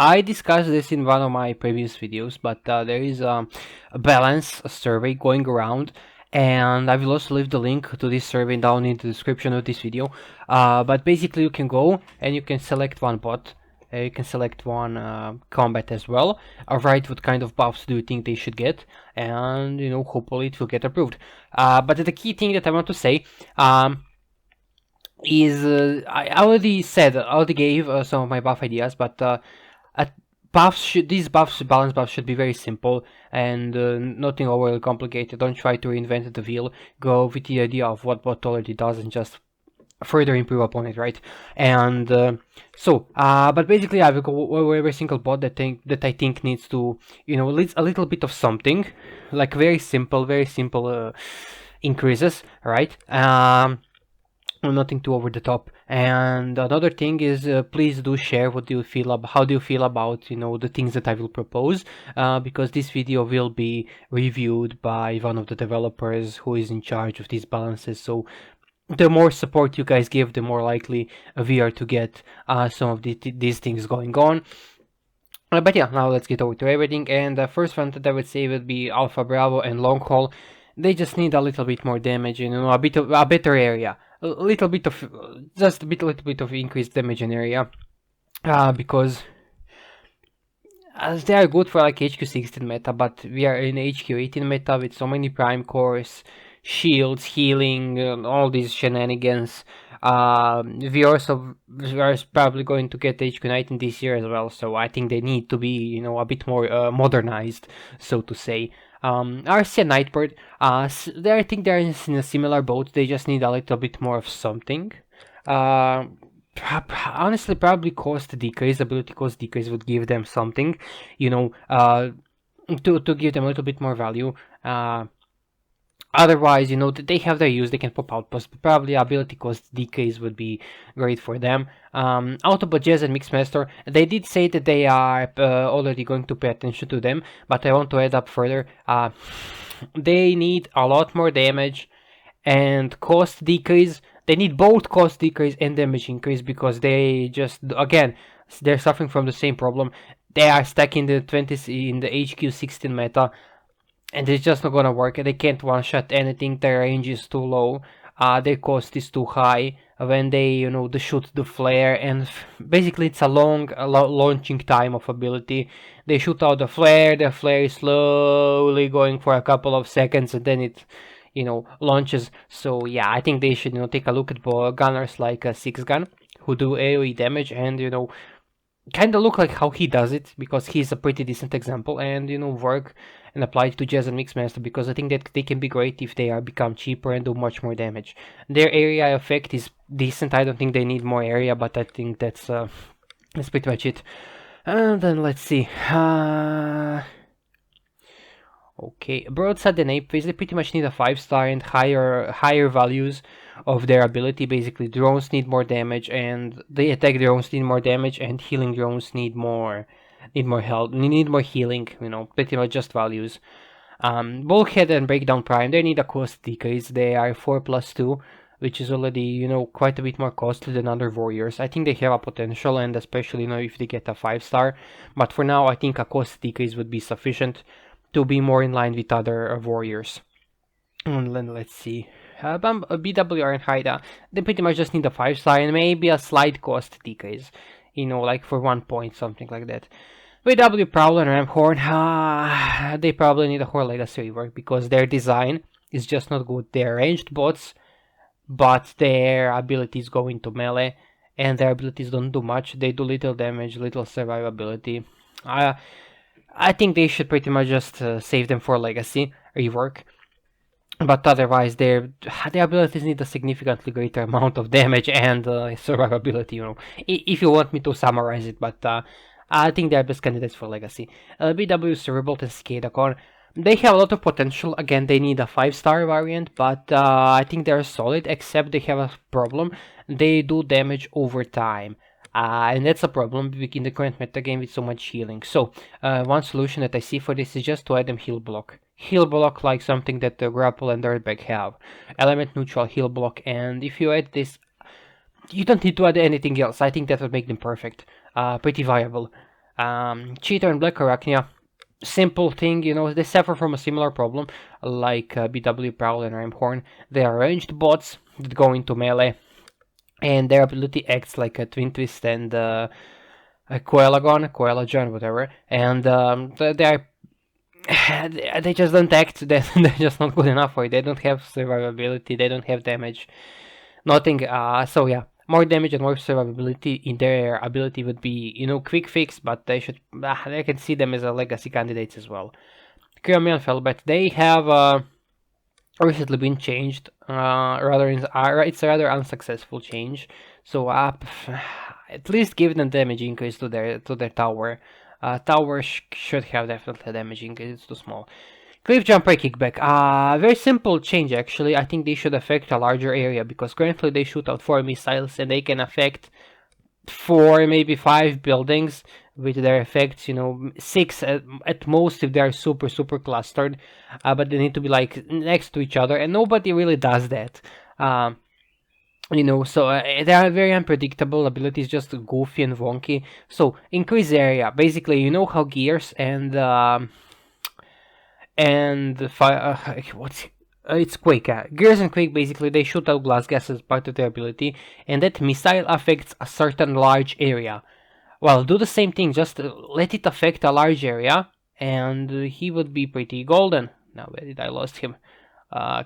I discussed this in one of my previous videos, but there is a balance survey going around, and I will also leave the link to this survey down in the description of this video. But basically, you can go and you can select one bot. You can select one combat as well. Write what kind of buffs do you think they should get, and hopefully it will get approved. But the key thing that I want to say. Is I already gave some of my buff ideas, but these balance buffs should be very simple and nothing overly complicated. Don't try to reinvent the wheel. Go with the idea of what bot already does and just further improve upon it, right? And but basically, I will go over every single bot that I think needs to, a little bit of something, like very simple increases, right? Nothing too over the top. And another thing is, please do share what do you feel about, how do you feel about the things that I will propose, because this video will be reviewed by one of the developers who is in charge of these balances. So the more support you guys give, the more likely we are to get some of these things going on. But yeah, now let's get over to everything. And the first one that I would say would be Alpha Bravo and Long Haul. They just need a little bit more damage, a better area, a little bit of little bit of increased damage in area, because they are good for like HQ16 meta, but we are in HQ18 meta with so many prime cores, shields, healing, all these shenanigans. We are probably going to get HQ19 this year as well, so I think they need to be, a bit more modernized, so to say. RC and Nightbird, I think they're in a similar boat. They just need a little bit more of something. Honestly, probably ability cost decrease would give them something, to give them a little bit more value. Otherwise, they have their use, they can pop out, but probably ability cost decrease would be great for them. Autobot Jazz and Mixmaster, they did say that they are already going to pay attention to them, but I want to add up further. They need a lot more damage and cost decrease. They need both cost decrease and damage increase, because they're suffering from the same problem. They are stuck in the 20s in the HQ16 meta, and it's just not gonna work. They can't one-shot anything. Their range is too low. Their cost is too high when they they shoot the flare, and basically it's a long launching time of ability. They shoot out the flare is slowly going for a couple of seconds, and then it launches. So yeah, I think they should take a look at gunners like a 6-gun who do AoE damage, and kind of look like how he does it, because he's a pretty decent example, and work and apply it to Jazz and Mixmaster, because I think that they can be great if they are become cheaper and do much more damage. Their area effect is decent. I don't think they need more area, but I think that's pretty much it. And then let's see. Okay, Broadside and Ape Face, they pretty much need a 5-star and higher values of their ability. Basically, drones need more damage, and the attack drones need more damage, and healing drones need more health, need more healing. Pretty much just values. Bulkhead and Breakdown Prime, they need a cost decrease. They are 4+2, which is already quite a bit more costly than other warriors. I think they have a potential, and especially if they get a 5-star. But for now, I think a cost decrease would be sufficient to be more in line with other warriors. And then let's see. BWR and Haida, they pretty much just need a 5-star and maybe a slight cost decrease. Like for 1 point, something like that. VW Prowler and Ramhorn, they probably need a Horde Legacy rework, because their design is just not good. They're ranged bots, but their abilities go into melee, and their abilities don't do much. They do little damage, little survivability. I think they should pretty much just save them for Legacy rework. But otherwise, their abilities need a significantly greater amount of damage and survivability, if you want me to summarize it. But I think they're best candidates for Legacy. BW Cerebralt and Scadacon, they have a lot of potential. Again, they need a 5-star variant, but I think they're solid, except they have a problem. They do damage over time. And that's a problem in the current metagame with so much healing. So, one solution that I see for this is just to add them heal block. Heal block like something that the Grapple and Dirtbag have. Element neutral heal block, and if you add this, you don't need to add anything else. I think that would make them perfect. Pretty viable. Cheetah and Black Arachnia, simple thing, they suffer from a similar problem like BW Prowl and Ramhorn. They are ranged bots that go into melee, and their ability acts like a Twin Twist and a Coelagon, whatever, and they are they just don't act. They're just not good enough for it. They don't have survivability. They don't have damage. Nothing. So yeah, more damage and more survivability in their ability would be, quick fix. But they should. I can see them as a legacy candidates as well. Kirami and Felbet, they have recently been changed. It's a rather unsuccessful change. So at least give them damage increase to their tower. Tower should have definitely damage increase. It's too small. Cliff Jumper Kickback. Very simple change actually. I think they should affect a larger area because currently they shoot out 4 missiles and they can affect 4, maybe 5 buildings with their effects. 6 at most if they are super clustered. But they need to be like next to each other, and nobody really does that. So they are very unpredictable. Abilities just goofy and wonky. So increase area. Basically, how gears and fire. It's Quake. Gears and Quake, basically, they shoot out glass gas as part of their ability, and that missile affects a certain large area. Well, do the same thing, just let it affect a large area, and he would be pretty golden. Now, where did I lost him?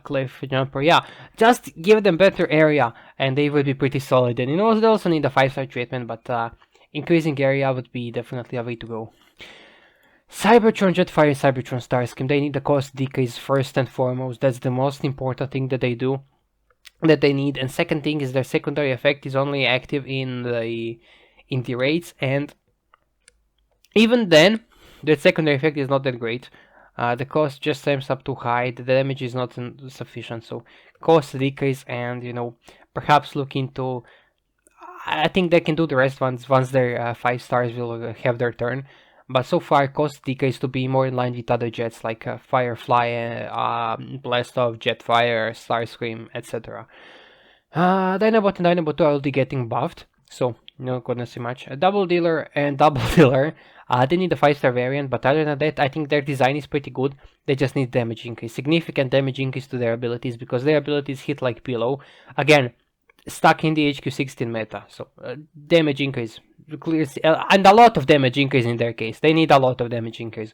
Cliff Jumper, yeah. Just give them better area, and they would be pretty solid. And they also need a 5-star treatment, but increasing area would be definitely a way to go. Cybertron Jetfire, Cybertron Starscream, they need the cost decrease first and foremost. That's the most important thing that they do, that they need. And second thing is their secondary effect is only active in the raids, and even then, the secondary effect is not that great. The cost just seems up too high, the damage is not sufficient, so cost decrease and, perhaps look into... I think they can do the rest once their 5 stars will have their turn. But so far, cost decrease to be more in line with other jets like Firefly, Blast Off, Jetfire, Starscream, etc. Dinobot and Dinobot 2 are already getting buffed, so not gonna see much. Double Dealer and Double Dealer, they need a 5-star variant, but other than that, I think their design is pretty good. They just need damage increase, significant damage increase to their abilities, because their abilities hit like pillow. Again, stuck in the HQ16 meta, so damage increase, and a lot of damage increase in their case. They need a lot of damage increase.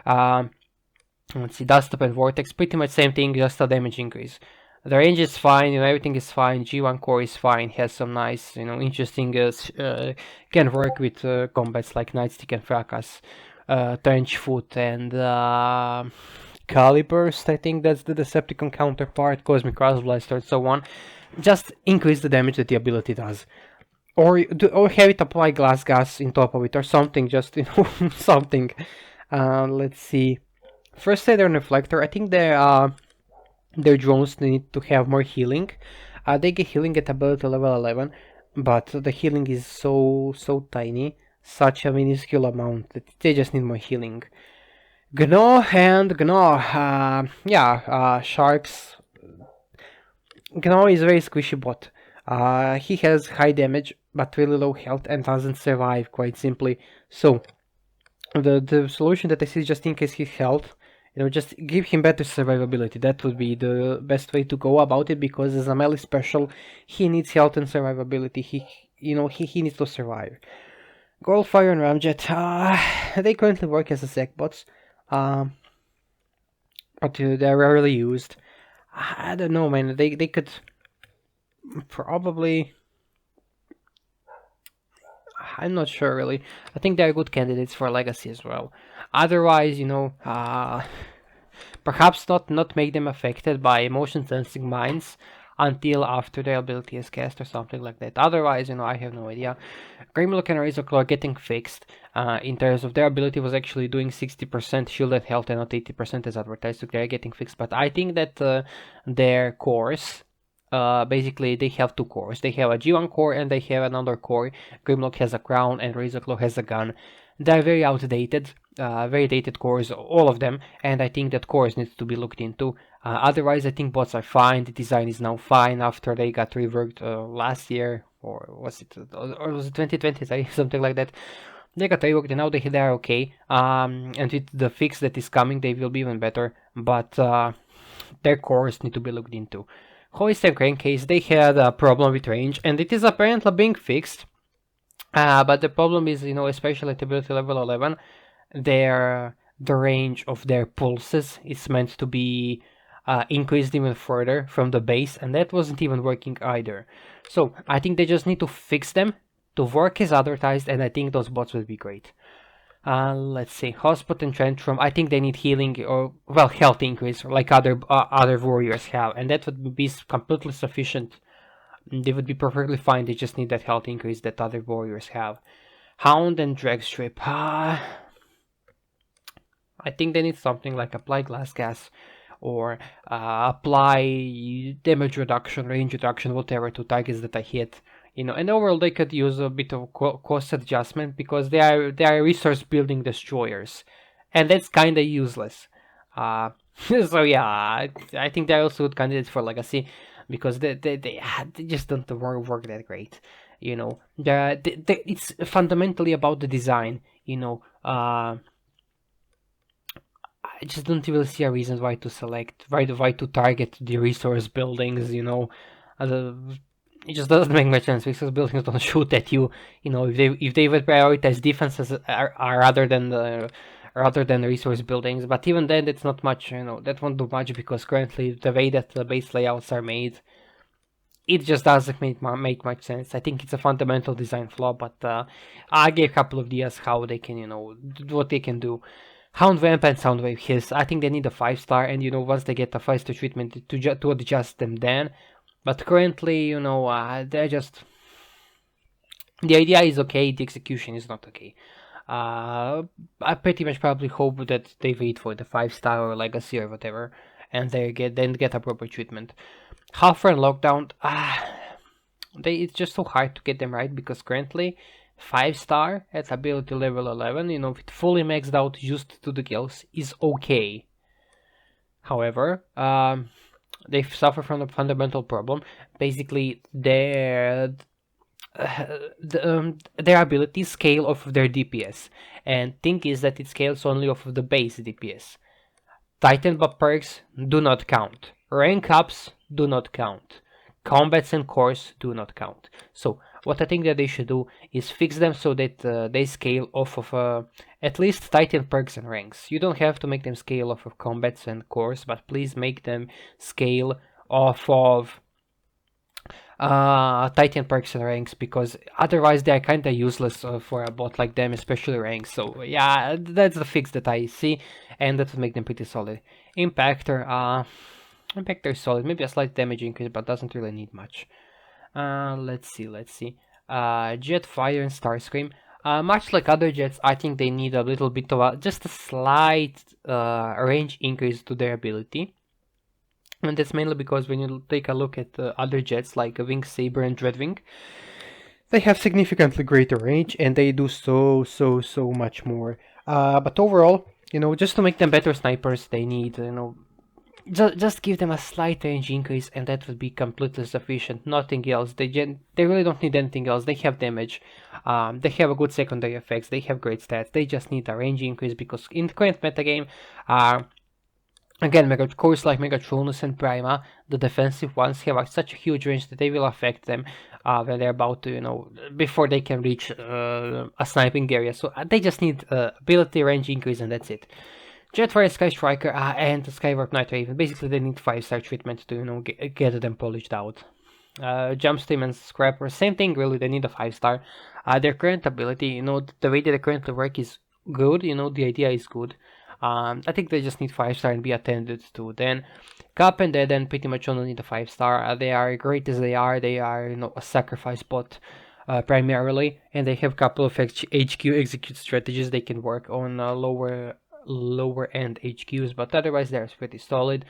Let's see, Dust Up and Vortex, pretty much same thing, just a damage increase. The range is fine, everything is fine. G1 core is fine, has some nice, interesting, can work with combats like Nightstick and Fracas, Trenchfoot and Caliburst, I think that's the Decepticon counterpart, Cosmic Crossblaster and so on. Just increase the damage that the ability does. Or have it apply glass gas in top of it or something, just, something. Let's see. First Aid and Reflector, I think their drones need to have more healing. They get healing at ability level 11, but the healing is so tiny, such a minuscule amount that they just need more healing. Gnaw and Gnaw, Sharks. Gnaw is a very squishy bot. He has high damage, but really low health and doesn't survive, quite simply. So, the solution that I see is just increase his health. Just give him better survivability. That would be the best way to go about it, because as a melee special, he needs health and survivability. He needs to survive. Goldfire and Ramjet, they currently work as a sec bots, but they're rarely used. I don't know, man. They could probably... I'm not sure, really. I think they're good candidates for Legacy as well. Otherwise, perhaps not make them affected by motion-sensing mines until after their ability is cast or something like that. Otherwise, I have no idea. Grimlock and Razorclaw are getting fixed in terms of their ability was actually doing 60% shield and health and not 80% as advertised, so they're getting fixed. But I think that their cores... basically, they have 2 cores. They have a G1 core and they have another core. Grimlock has a crown and Razorclaw has a gun. They're very outdated, very dated cores, all of them, and I think that cores needs to be looked into. Otherwise, I think bots are fine. The design is now fine after they got reworked last year, or was it 2020, something like that. They got reworked and now they are okay. And with the fix that is coming, they will be even better. But their cores need to be looked into. Hoist and Crankcase, they had a problem with range, and it is apparently being fixed. But the problem is, especially at ability level 11, the range of their pulses is meant to be increased even further from the base, and that wasn't even working either. So I think they just need to fix them to work as advertised, and I think those bots will be great. Let's see, Hotspot and Tantrum. I think they need healing or health increase like other warriors have, and that would be completely sufficient. They would be perfectly fine. They just need that health increase that other warriors have. Hound and Drag Strip. I think they need something like apply glass gas or apply damage reduction, range reduction, whatever to targets that I hit. And overall they could use a bit of cost adjustment because they are resource building destroyers, and that's kind of useless. So yeah, I think they're also good candidates for legacy because they just don't work that great. It's fundamentally about the design. I just don't really see a reason why to select, why to target the resource buildings. Uh, it just doesn't make much sense. Resource buildings don't shoot at you. If they would prioritize defenses rather than resource buildings, but even then, it's not much. That won't do much because currently the way that the base layouts are made, it just doesn't make much sense. I think it's a fundamental design flaw, but I gave a couple of ideas how they can, what they can do. Hound Vamp and Soundwave Hiss, I think they need a 5-star, and once they get a 5-star treatment to adjust them then. But currently, they're just... The idea is okay, the execution is not okay. I pretty much probably hope that they wait for the 5-star or Legacy or whatever, and they get a proper treatment. Halfer and Lockdown, it's just so hard to get them right because currently 5-star at ability level 11, with fully maxed out just to the kills is okay. However, they suffer from a fundamental problem. Basically, their abilities scale off of their DPS, and thing is that it scales only off of the base DPS. Titan buff perks do not count. Rank ups do not count. Combats and cores do not count. So what I think that they should do is fix them so that they scale off of at least Titan perks and ranks. You don't have to make them scale off of combats and cores, but please make them scale off of Titan perks and ranks, because otherwise they are kind of useless for a bot like them, especially ranks. So yeah, that's the fix that I see, and that would make them pretty solid. Impactor is solid, maybe a slight damage increase, but doesn't really need much. Let's see. Jetfire and Starscream. Much like other jets, I think they need a little bit of just a slight range increase to their ability. And that's mainly because when you take a look at other jets like Wing Saber and Dreadwing, they have significantly greater range and they do so much more. But overall, just to make them better snipers, they need, just give them a slight range increase, and that would be completely sufficient. Nothing else. They really don't need anything else. They have damage. They have a good secondary effects. They have great stats. They just need a range increase because in the current metagame, again, cores like Megatronus and Prima, the defensive ones, have such a huge range that they will affect them when they're about to, before they can reach a sniping area. So they just need ability range increase, and that's it. Jetfire, Sky Striker, and Skywarp Night Raven. Basically, they need 5-star treatment to, get them polished out. Jumpstream and Scrapper, same thing really, they need a 5-star. Their current ability, the way that they currently work is good, the idea is good. I think they just need 5-star and be attended to. Then Cup and Dead End pretty much only need a 5-star. They are great as they are. They are, a sacrifice bot primarily, and they have a couple of HQ execute strategies they can work on lower end HQs, but otherwise they're pretty solid.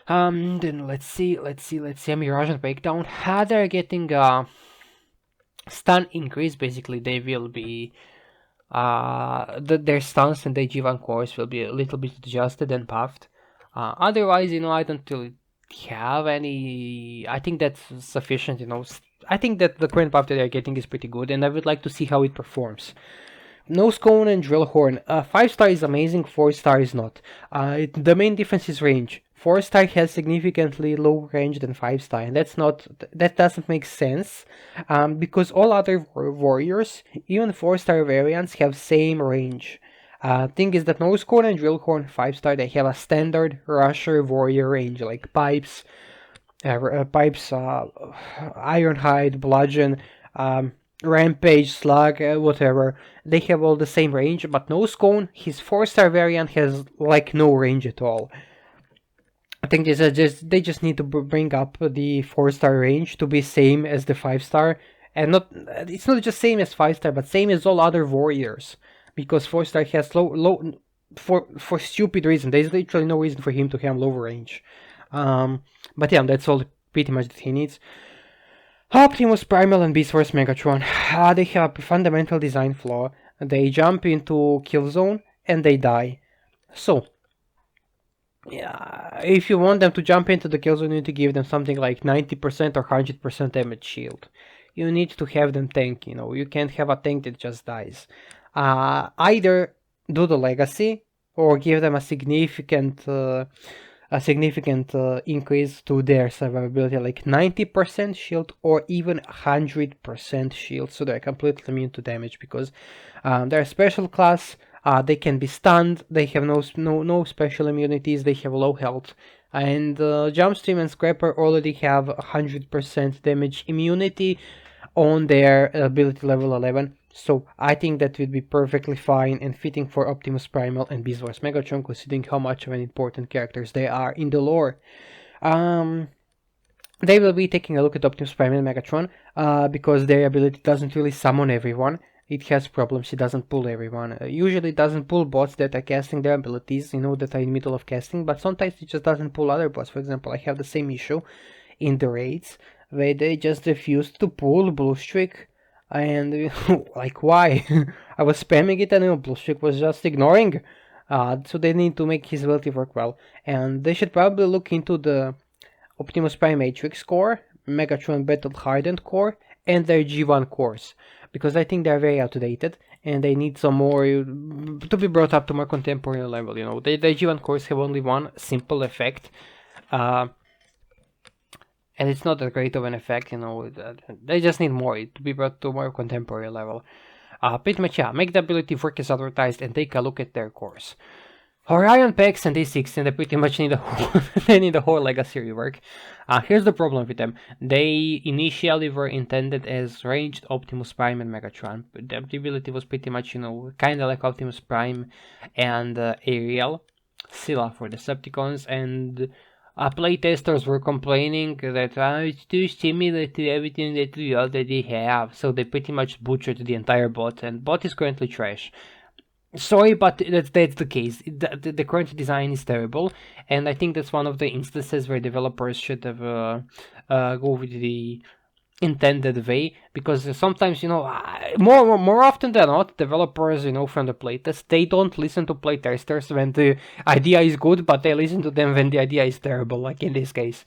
Then let's see. Mirage and Breakdown. They're getting stun increase. Basically, they will be their stuns and their G1 cores will be a little bit adjusted and buffed. Otherwise, I don't really have any. I think that's sufficient. I think that the current buff that they're getting is pretty good, and I would like to see how it performs. Nose Cone and Drill Horn. 5-star is amazing, 4-star is not. The main difference is range. 4-star has significantly lower range than 5-star, and that doesn't make sense, because all other warriors, even 4-star variants, have same range. Thing is that Nose Cone and Drill Horn 5-star, they have a standard Rusher warrior range, like Pipes, Ironhide, Bludgeon, Rampage, Slug, whatever. They have all the same range, but Nose Cone, his 4-star variant has like no range at all. I think they just need to bring up the 4-star range to be same as the 5-star, and it's not just same as 5-star, but same as all other warriors, because 4-star has low for stupid reason. There's literally no reason for him to have low range. But yeah, that's all pretty much that he needs. Optimus Primal and Beast Wars Megatron. They have a fundamental design flaw. They jump into kill zone and they die. So, yeah, if you want them to jump into the kill zone, you need to give them something like 90% or 100% damage shield. You need to have them tank, you can't have a tank that just dies. Either do the legacy or give them a significant increase to their survivability, like 90% shield or even 100% shield, so they're completely immune to damage, because they're a special class. They can be stunned, they have no special immunities, they have low health, and Jumpstream and Scrapper already have 100% damage immunity on their ability level 11. So I think that would be perfectly fine and fitting for Optimus Primal and Beast Wars Megatron, considering how much of an important characters they are in the lore. They will be taking a look at Optimus Primal and Megatron, because their ability doesn't really summon everyone. It has problems, it doesn't pull everyone. Usually it doesn't pull bots that are casting their abilities, that are in the middle of casting, but sometimes it just doesn't pull other bots. For example, I have the same issue in the raids, where they just refused to pull Blue Streak, and like, why? I was spamming it and Blue Streak was just ignoring. So they need to make his ability work well, and they should probably look into the Optimus Prime Matrix core, Megatron Battle Hardened core, and their G1 cores, because I think they're very outdated and they need some more to be brought up to more contemporary level. The G1 cores have only one simple effect, and it's not that great of an effect. They just need more to be brought to a more contemporary level. Pretty much, yeah. Make the ability work as advertised and take a look at their cores. Orion Pex and A16, they pretty much need they need a whole legacy rework. Here's the problem with them. They initially were intended as ranged Optimus Prime and Megatron. The ability was pretty much, kind of like Optimus Prime and Ariel, Scylla for Decepticons, and playtesters were complaining that it's too similar to everything that we already have. So they pretty much butchered the entire bot, and bot is currently trash. Sorry, but that's the case. The current design is terrible, and I think that's one of the instances where developers should have go with the intended way, because sometimes, more often than not, developers, from the playtest, they don't listen to playtesters when the idea is good, but they listen to them when the idea is terrible, like in this case.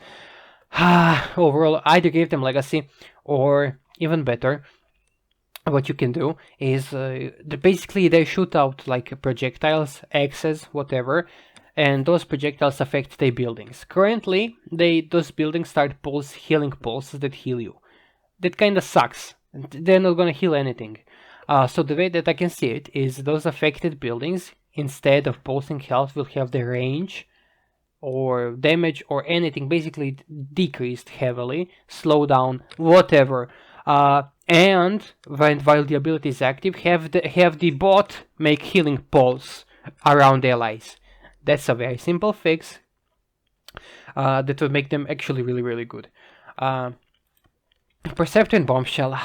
Overall, either give them legacy, or even better, what you can do is basically they shoot out like projectiles, axes, whatever, and those projectiles affect their buildings. Currently, those buildings start healing pulses that heal you. That kind of sucks. They're not gonna heal anything. So the way that I can see it is those affected buildings, instead of pulsing health, will have their range or damage or anything basically decreased heavily, slow down, whatever. And while the ability is active, have the bot make healing pulse around their allies. That's a very simple fix that will make them actually really, really good. Perceptor and Bombshell.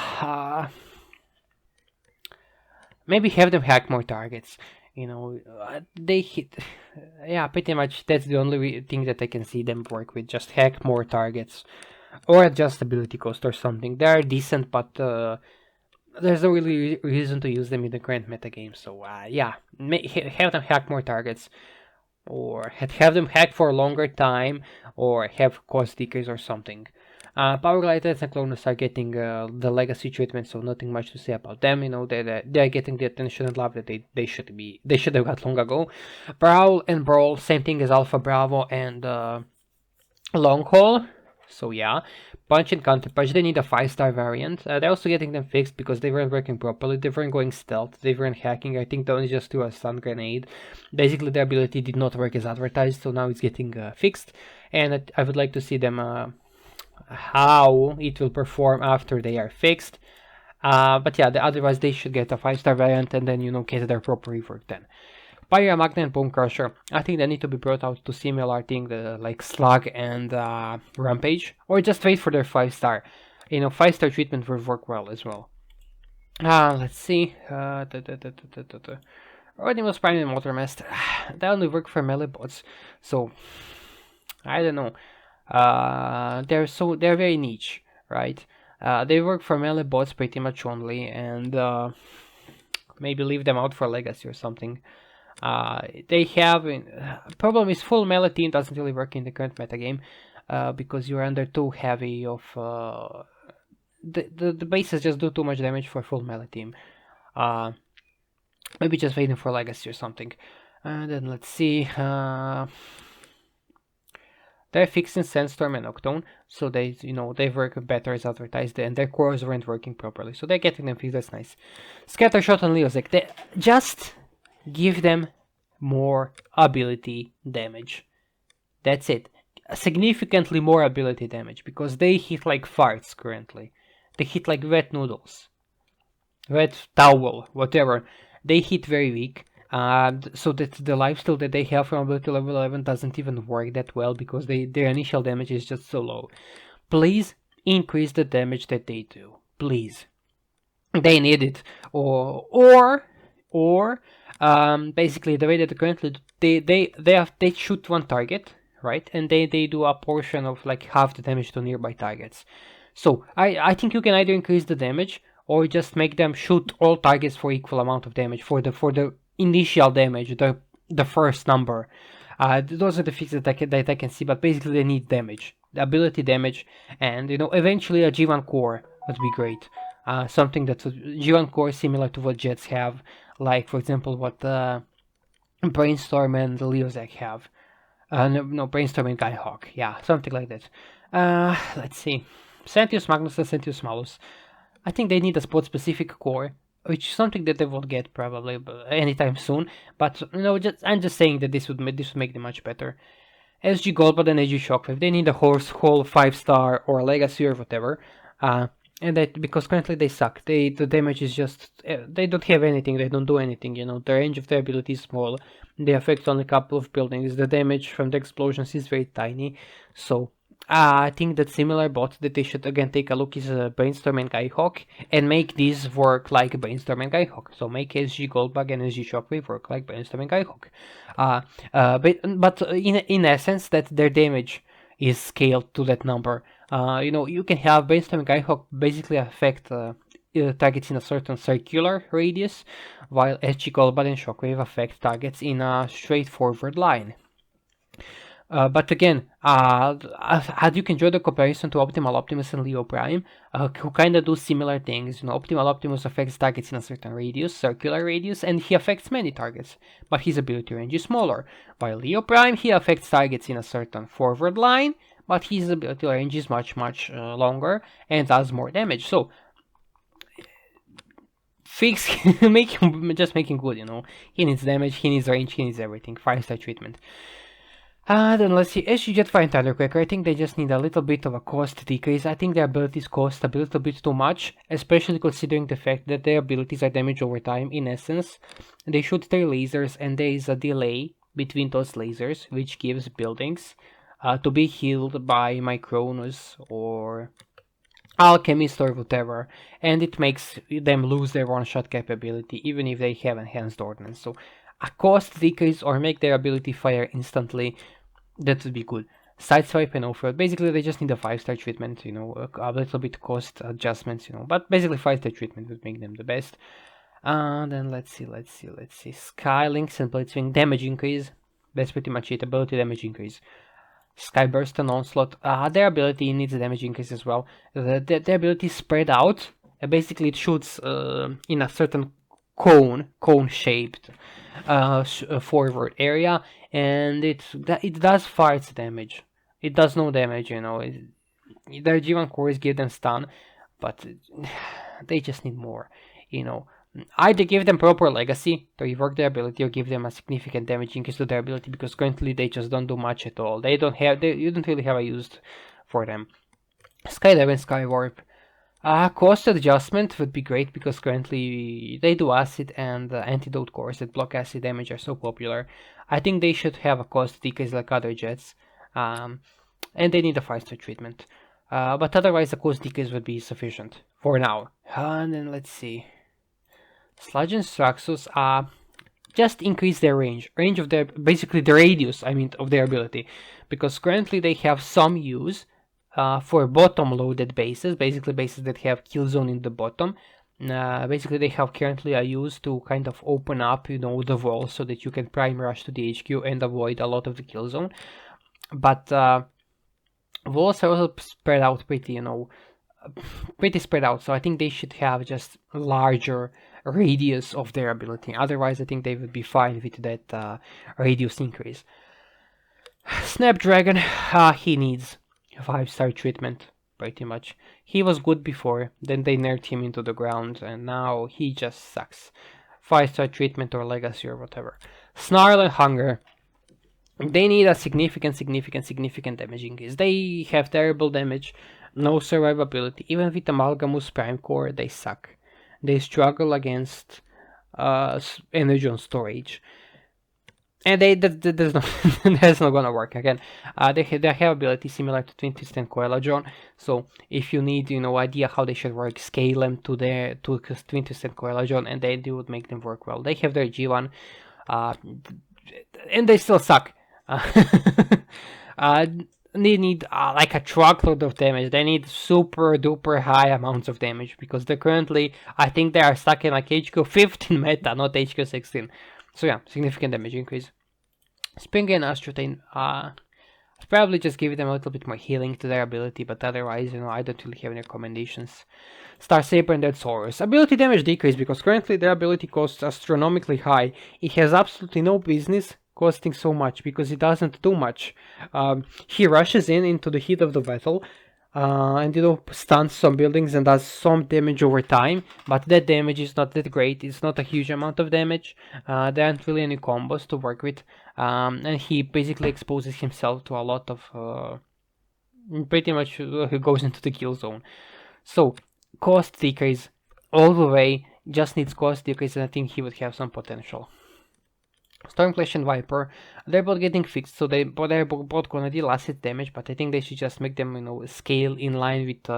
Maybe have them hack more targets. They hit. Yeah, pretty much that's the only thing that I can see them work with. Just hack more targets. Or adjust ability cost or something. They are decent, but there's no really reason to use them in the current metagame. So yeah, have them hack more targets, or have them hack for a longer time, or have cost decrease or something. Power Gliders and Clonus are getting the legacy treatment, so nothing much to say about them. You know, they're getting the attention and love that they should have got long ago. Prowl and Brawl, same thing as Alpha Bravo and Long Haul. So yeah, Punch and Counter Punch, they need a 5-star variant. They're also getting them fixed because they weren't working properly. They weren't going stealth, they weren't hacking. I think they only just threw a stun grenade. Basically, their ability did not work as advertised, so now it's getting fixed. And I would like to see them how it will perform after they are fixed. But yeah, otherwise they should get a 5-star variant and then, you know, get their proper rework then. Pyra, Magna, and Bone Crusher, I think they need to be brought out to similar things like Slug and Rampage, or just wait for their 5-star. You know, 5-star treatment will work well as well. Let's see. Rodimus Prime and Motormast, they only work for melee bots, so I don't know. They're very niche, right? They work for melee bots pretty much only, and maybe leave them out for legacy or something. They have problem is full melee team doesn't really work in the current metagame because you're under too heavy of the bases just do too much damage for full melee team. Maybe just waiting for legacy or something. And then let's see. They're fixing Sandstorm and Noctone, so they work better as advertised, and their cores weren't working properly, so they're getting them fixed. That's nice. Scattershot and Leozek, they just give them more ability damage. That's it. Significantly more ability damage, because they hit like farts currently. They hit like wet noodles, wet towel, whatever. They hit very weak. So that the lifesteal that they have from ability level 11 doesn't even work that well because their initial damage is just so low. Please increase the damage that they do. Please. They need it. Or basically the way that currently they shoot one target, right? And they do a portion of like half the damage to nearby targets. So I think you can either increase the damage or just make them shoot all targets for equal amount of damage for the initial damage, the first number. Those are the fixes that I can see, but basically they need damage, the ability damage, and eventually a G1 core would be great. Something that's G1 core similar to what Jets have, like for example what Brainstorm and Leozek have. No, Brainstorm and Skyhawk, yeah, something like that. Let's see, Sentius Magnus and Sentius Malus. I think they need a spot-specific core, which is something that they won't get probably anytime soon. But I'm just saying that this would make them much better. SG Goldbud and SG Shockwave, they need a whole 5-star or a legacy or whatever. And that because currently they suck. The damage is just they don't have anything. They don't do anything. The range of their ability is small. They affect only a couple of buildings. The damage from the explosions is very tiny. So I think that similar bot that they should again take a look is Brainstorm and Skyhawk and make these work like Brainstorm and Skyhawk. So make SG Goldbug and SG Shockwave work like Brainstorm and Skyhawk. But in essence, that their damage is scaled to that number. You can have Brainstorm and Skyhawk basically affect targets in a certain circular radius, while SG Goldbug and Shockwave affect targets in a straightforward line. But again, as you can draw the comparison to Optimal Optimus and Leo Prime, who kind of do similar things. Optimal Optimus affects targets in a certain radius, circular radius, and he affects many targets, but his ability range is smaller. While Leo Prime, he affects targets in a certain forward line, but his ability range is much longer and does more damage. So make him good. He needs damage, he needs range, he needs everything. 5-star treatment. Then let's see, SG Jetfire and Thundercracker, I think they just need a little bit of a cost decrease. I think their abilities cost a little bit too much, especially considering the fact that their abilities are damaged over time. In essence, they shoot their lasers and there is a delay between those lasers, which gives buildings to be healed by Micronus or Alchemist or whatever, and it makes them lose their one-shot capability even if they have enhanced ordnance. So a cost decrease or make their ability fire instantly, that would be good. Sideswipe and Offroad, basically they just need a 5-star treatment, a little bit cost adjustments, but basically 5-star treatment would make them the best. Then let's see, Skylinks and Blitzwing damage increase, that's pretty much it, ability damage increase. Skyburst and Onslaught, their ability needs a damage increase as well. The ability is spread out. Basically, it shoots in a certain cone-shaped forward area, and it does far its damage. It does no damage, you know. Their G1 cores give them stun, but they just need more, you know. Either give them proper legacy to rework their ability, or give them a significant damage increase to their ability, because currently they just don't do much at all. You don't really have a use for them. Skydive and Skywarp. Cost adjustment would be great, because currently they do acid and antidote cores that block acid damage are so popular. I think they should have a cost decrease like other jets, and they need a 5-star treatment. But otherwise, the cost decrease would be sufficient for now. And then let's see. Sludge and Straxus just increase their range of their, basically the radius, I mean, of their ability, because currently they have some use for bottom loaded bases, basically bases that have kill zone in the bottom. Basically they have currently a use to kind of open up, you know, the wall so that you can prime rush to the HQ and avoid a lot of the kill zone. But walls are also spread out pretty, you know, pretty spread out, so I think they should have just larger radius of their ability. Otherwise, I think they would be fine with that radius increase. Snapdragon, he needs a 5-star treatment, pretty much. He was good before, then they nerfed him into the ground, and now he just sucks. 5-star treatment or legacy or whatever. Snarl and Hunger. They need a significant damage increase. They have terrible damage, no survivability. Even with Amalgamus Prime Core, they suck. They struggle against energy on storage. And that's not gonna work again. They have ability similar to Twin Twist and Coelodron. So if you need, you know, idea how they should work, scale them to Twin Twist and Coelodron, and they would make them work well. They have their G1, and they still suck. They need like a truckload of damage. They need super duper high amounts of damage, because they currently, I think they are stuck in like HQ 15 meta, not HQ 16. So yeah, significant damage increase. Spring and Astrotain, probably just give them a little bit more healing to their ability, but otherwise, you know, I don't really have any recommendations. Star Saber and Dead Saurus. Ability damage decrease, because currently their ability costs astronomically high. It has absolutely no business costing so much, because it doesn't do much. He rushes into the heat of the battle, and, you know, stuns some buildings and does some damage over time, but that damage is not that great. It's not a huge amount of damage. There aren't really any combos to work with, and he basically exposes himself to a lot of pretty much he goes into the kill zone. So cost decrease all the way, just needs cost decrease, and I think he would have some potential. Stormclash and Viper, they're both getting fixed, so they're both gonna deal acid damage, but I think they should just make them, you know, scale in line with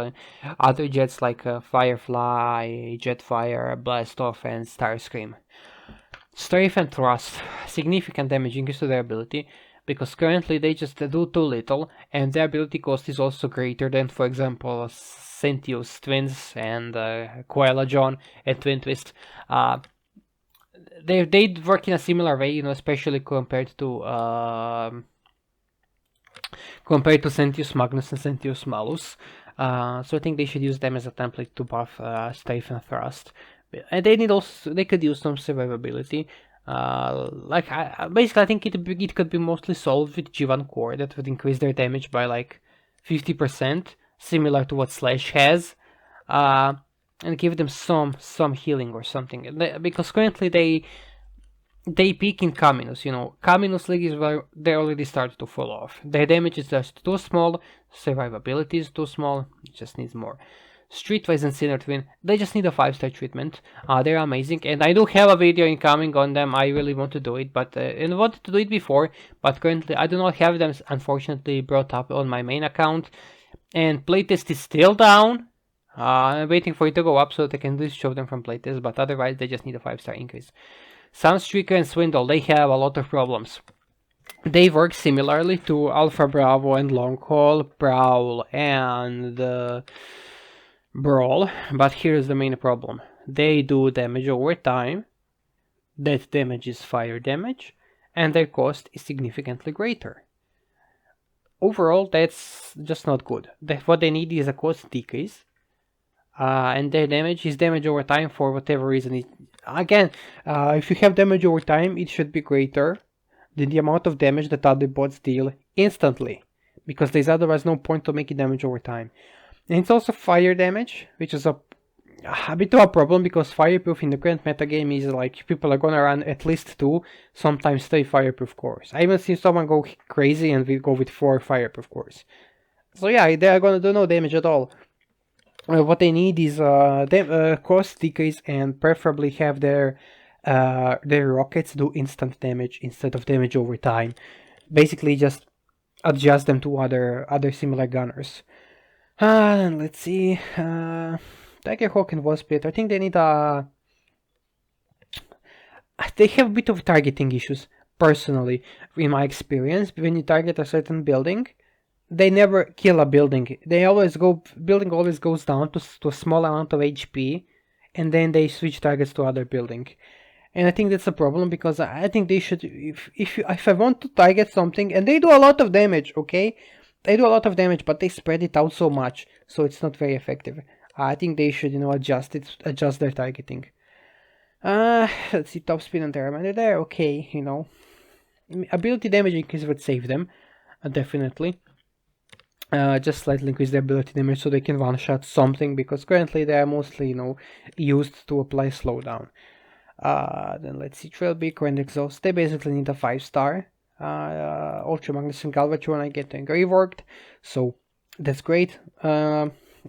other jets like Firefly, Jetfire, Blastoff, and Starscream. Strafe and Thrust, significant damage increase to their ability, because currently they just do too little, and their ability cost is also greater than, for example, Sentius Twins and Coelodron and Twin Twist. They work in a similar way, you know, especially compared to Sentius Magnus and Sentius Malus. So I think they should use them as a template to buff Strafe and Thrust. And they could use some survivability. Basically, I think it could be mostly solved with G1 Core that would increase their damage by like 50%, similar to what Slash has. And give them some healing or something, because currently they peak in Caminus, you know. Caminus League is where they already started to fall off. Their damage is just too small, survivability is too small, it just needs more. Streetwise and Sinner Twin, they just need a 5-star treatment. They're amazing, and I do have a video incoming on them. I really want to do it, but and wanted to do it before, but currently I do not have them, unfortunately, brought up on my main account, and playtest is still down. I'm waiting for it to go up so that I can at least show them from playtest, but otherwise they just need a 5-star increase. Sunstreaker and Swindle, they have a lot of problems. They work similarly to Alpha Bravo and Longhaul, Prowl, and Brawl, but here's the main problem. They do damage over time, that damage is fire damage, and their cost is significantly greater. overall, that's just not good. What they need is a cost decrease, and their damage is damage over time for whatever reason. Again, if you have damage over time, it should be greater than the amount of damage that other bots deal instantly, because there's otherwise no point to making damage over time. And it's also fire damage, which is a bit of a problem because fireproof in the current metagame is like people are gonna run at least 2, sometimes 3 fireproof cores. I even seen someone go crazy and we go with 4 fireproof cores. So yeah, they are gonna do no damage at all. What they need is cost decrease and preferably have their rockets do instant damage instead of damage over time. Basically, just adjust them to other similar gunners. Let's see. Tiger Hawk and Waspit. I think they need a. They have a bit of targeting issues. Personally, in my experience, when you target a certain building, they never kill a building. They always go. Building always goes down to a small amount of HP, and then they switch targets to other building. And I think that's a problem because I think they should. If I want to target something, and they do a lot of damage, okay, they do a lot of damage, but they spread it out so much, so it's not very effective. I think they should, adjust their targeting. Let's see, top speed and terror there. Okay, ability damage increase would save them, definitely. Just slightly increase their ability damage so they can one-shot something, because currently they are mostly, used to apply slowdown. Then let's see, Trailbeaker and Exhaust. They basically need a 5-star. Ultra Magnetism Galvatron I get reworked, so that's great.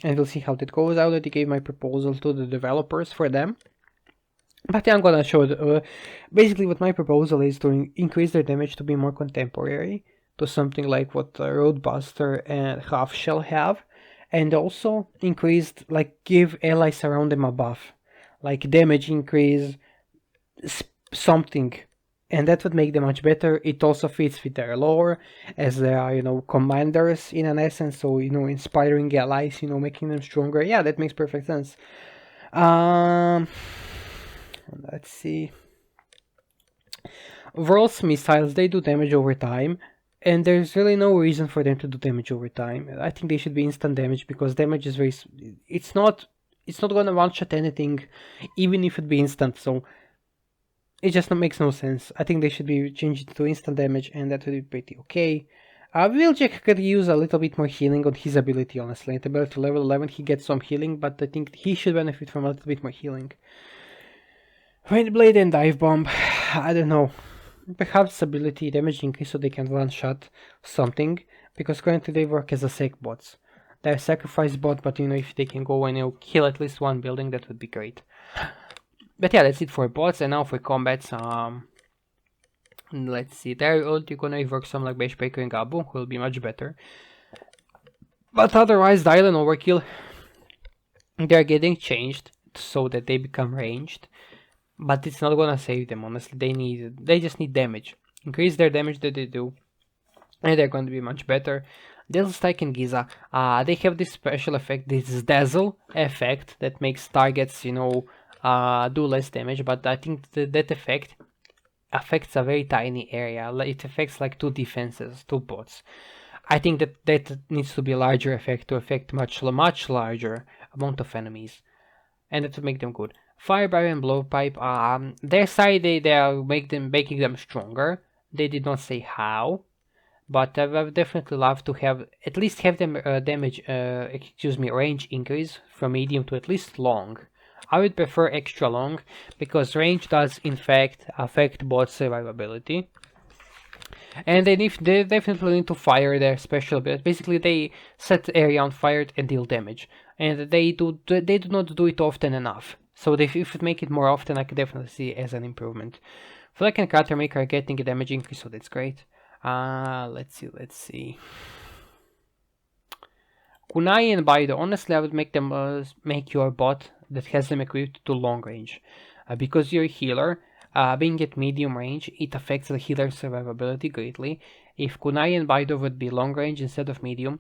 And we'll see how that goes. I already gave my proposal to the developers for them. But yeah, I'm gonna show basically what my proposal is to increase their damage to be more contemporary, to something like what Roadbuster and Half Shell have, and also give allies around them a buff, like damage increase, something, and that would make them much better. It also fits with their lore, as they are, commanders in an essence, so, inspiring allies, making them stronger. Yeah, that makes perfect sense. Let's see. World's missiles, they do damage over time, and there's really no reason for them to do damage over time. I think they should be instant damage, because damage is very... It's not gonna one-shot anything, even if it be instant, so... It just makes no sense. I think they should be changed to instant damage, and that would be pretty okay. Wheeljack could use a little bit more healing on his ability, honestly. At ability level 11 he gets some healing, but I think he should benefit from a little bit more healing. Windblade and Dive Bomb, I don't know. Perhaps ability damage increase so they can one-shot something, because currently they work as a sec bots. They're a sacrifice bot, but if they can go and kill at least one building, that would be great. But yeah, that's it for bots, and now for combats, let's see, they're only gonna work some like Bashbreaker and Gabu, who will be much better. But otherwise, the Island Overkill, they're getting changed so that they become ranged, but it's not gonna save them, honestly. They just need damage. Increase their damage that they do, and they're going to be much better. Dazzle Strike and Giza, they have this special effect, this Dazzle effect, that makes targets, do less damage, but I think that effect affects a very tiny area. It affects like 2 defenses, 2 bots. I think that needs to be a larger effect to affect much larger amount of enemies, and that would make them good. Firebarrier and Blowpipe, their side they are making them stronger. They did not say how, but I would definitely love to at least have them range increase from medium to at least long. I would prefer extra long, because range does in fact affect bot survivability. And they definitely need to fire their special ability. Basically, they set the area on fire and deal damage, and they do not do it often enough. So if you make it more often, I can definitely see it as an improvement. Fleck and Cratermaker are getting a damage increase, so that's great. Let's see. Kunai and Baido, honestly, I would make them make your bot that has them equipped to long range, because you're a healer. Being at medium range, it affects the healer's survivability greatly. If Kunai and Baido would be long range instead of medium,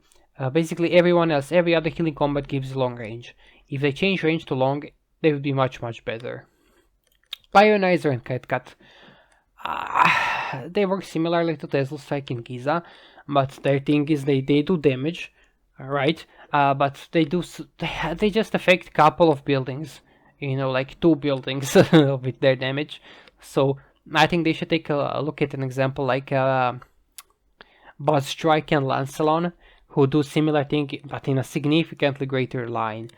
basically every other healing combat gives long range. If they change range to long, they would be much better. Pionizer and Catcat. They work similarly to Tesla Strike in Giza, but their thing is they do damage, right? But they just affect couple of buildings, like two buildings with their damage. So I think they should take a look at an example like Buzz Strike and Lancelot, who do similar thing but in a significantly greater line.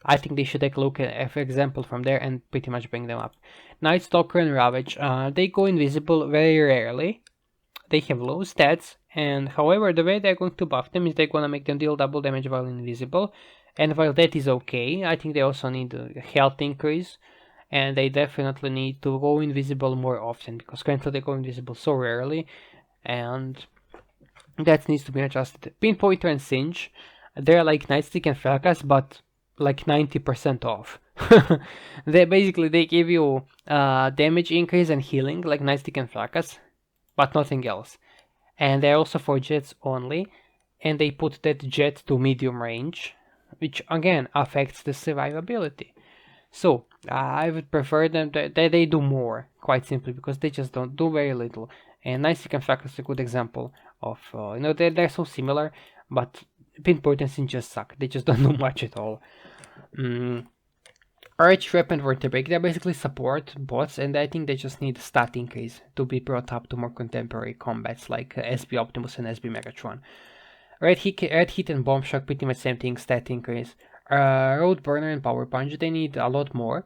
I think they should take a look at an example from there and pretty much bring them up. Night Stalker and Ravage, they go invisible very rarely. They have low stats, and however, the way they're going to buff them is they're gonna make them deal double damage while invisible. And while that is okay, I think they also need a health increase, and they definitely need to go invisible more often because currently they go invisible so rarely, and that needs to be adjusted. Pinpointer and Singe, they're like Nightstick and Fracas, but like 90% off. They give you damage increase and healing like Nightstick and Fracas, but nothing else. And they're also for jets only, and they put that jet to medium range, which again affects the survivability. So I would prefer them that they do more, quite simply, because they just don't do very little. And Nightstick and Fracas is a good example of, they're so similar, but Pinpoint and Sin just suck. They just don't do much at all. Arch, Rep, and Vertebrate, they're basically support bots, and I think they just need stat increase to be brought up to more contemporary combats like SB Optimus and SB Megatron. Red Hit and Bomb Shock, pretty much same thing, stat increase. Road Burner and Power Punch, they need a lot more.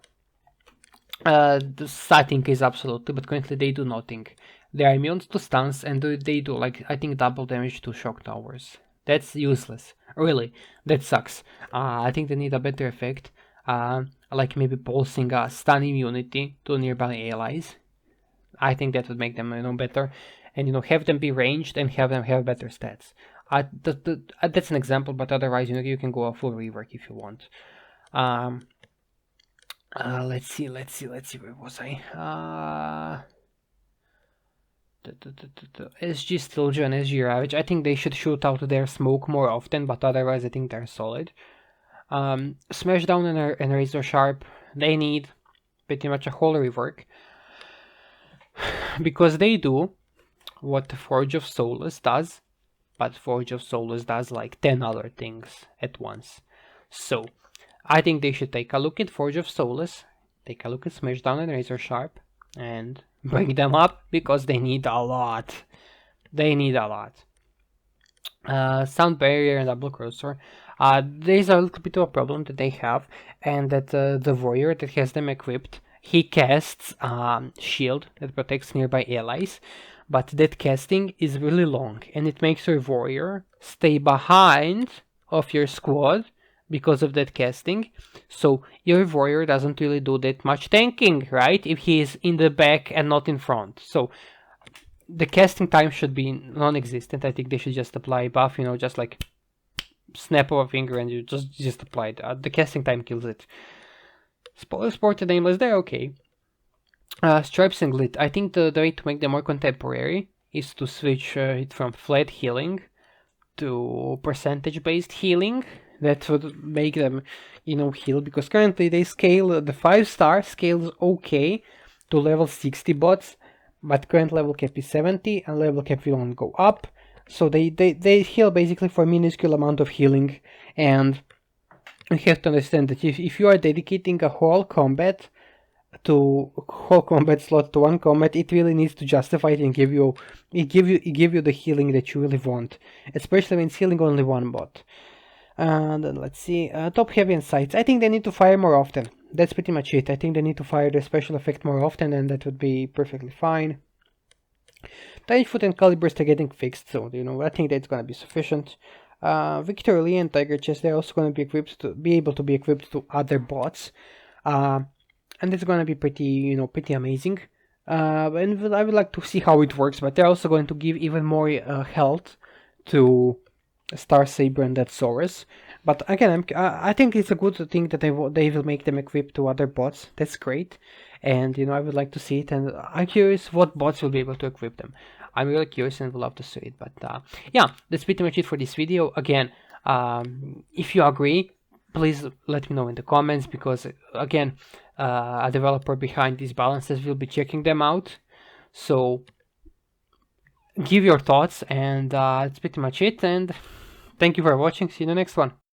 The stat increase absolutely, but currently they do nothing. They are immune to stuns, and they do, like, I think double damage to shock towers. That's useless. Really, that sucks. I think they need a better effect. Like maybe pulsing a stun immunity to nearby allies. I think that would make them, better, and have them be ranged and have them have better stats. That's an example, but otherwise, you can go a full rework if you want. Let's see. Where was I? SG Stiljo and SG Ravage. I think they should shoot out their smoke more often, but otherwise, I think they're solid. Smashdown and Razor Sharp, they need pretty much a whole rework because they do what Forge of Soulless does, but Forge of Soulless does like 10 other things at once. So I think they should take a look at Forge of Soulless, take a look at Smashdown and Razor Sharp, and bring them up because they need a lot. Sound Barrier and Double Cursor. There's a little bit of a problem that they have, and that the warrior that has them equipped, he casts shield that protects nearby allies, but that casting is really long, and it makes your warrior stay behind of your squad because of that casting. So your warrior doesn't really do that much tanking, right? If he is in the back and not in front. So the casting time should be non-existent. I think they should just apply buff, just like snap of a finger and you just apply it. The casting time kills it. Sport and Nameless, they're okay. Stripes and Glit, I think the way to make them more contemporary is to switch it from flat healing to percentage-based healing. That would make them, heal, because currently they scale, the 5-star scales okay to level 60 bots, but current level cap is 70 and level cap will not go up. So they heal basically for a minuscule amount of healing, and you have to understand that if you are dedicating a whole combat slot to one combat, it really needs to justify it and give you the healing that you really want, especially when it's healing only one bot. And then let's see, top heavy and sights. I think they need to fire more often. That's pretty much it. I think they need to fire the special effect more often, and that would be perfectly fine. Tiny Foot and Calibers are getting fixed, so I think that's gonna be sufficient. Victor Lee and Tiger Chest, they're also gonna be able to be equipped to other bots, and it's gonna be pretty amazing. And I would like to see how it works, but they're also going to give even more health to Star Saber and that Saurus. But again, I think it's a good thing that they will make them equipped to other bots. That's great, and I would like to see it. And I'm curious what bots will be able to equip them. I'm really curious and would love to see it. But yeah, that's pretty much it for this video. Again, if you agree, please let me know in the comments, because again, a developer behind these balances will be checking them out. So give your thoughts, and that's pretty much it. And thank you for watching. See you in the next one.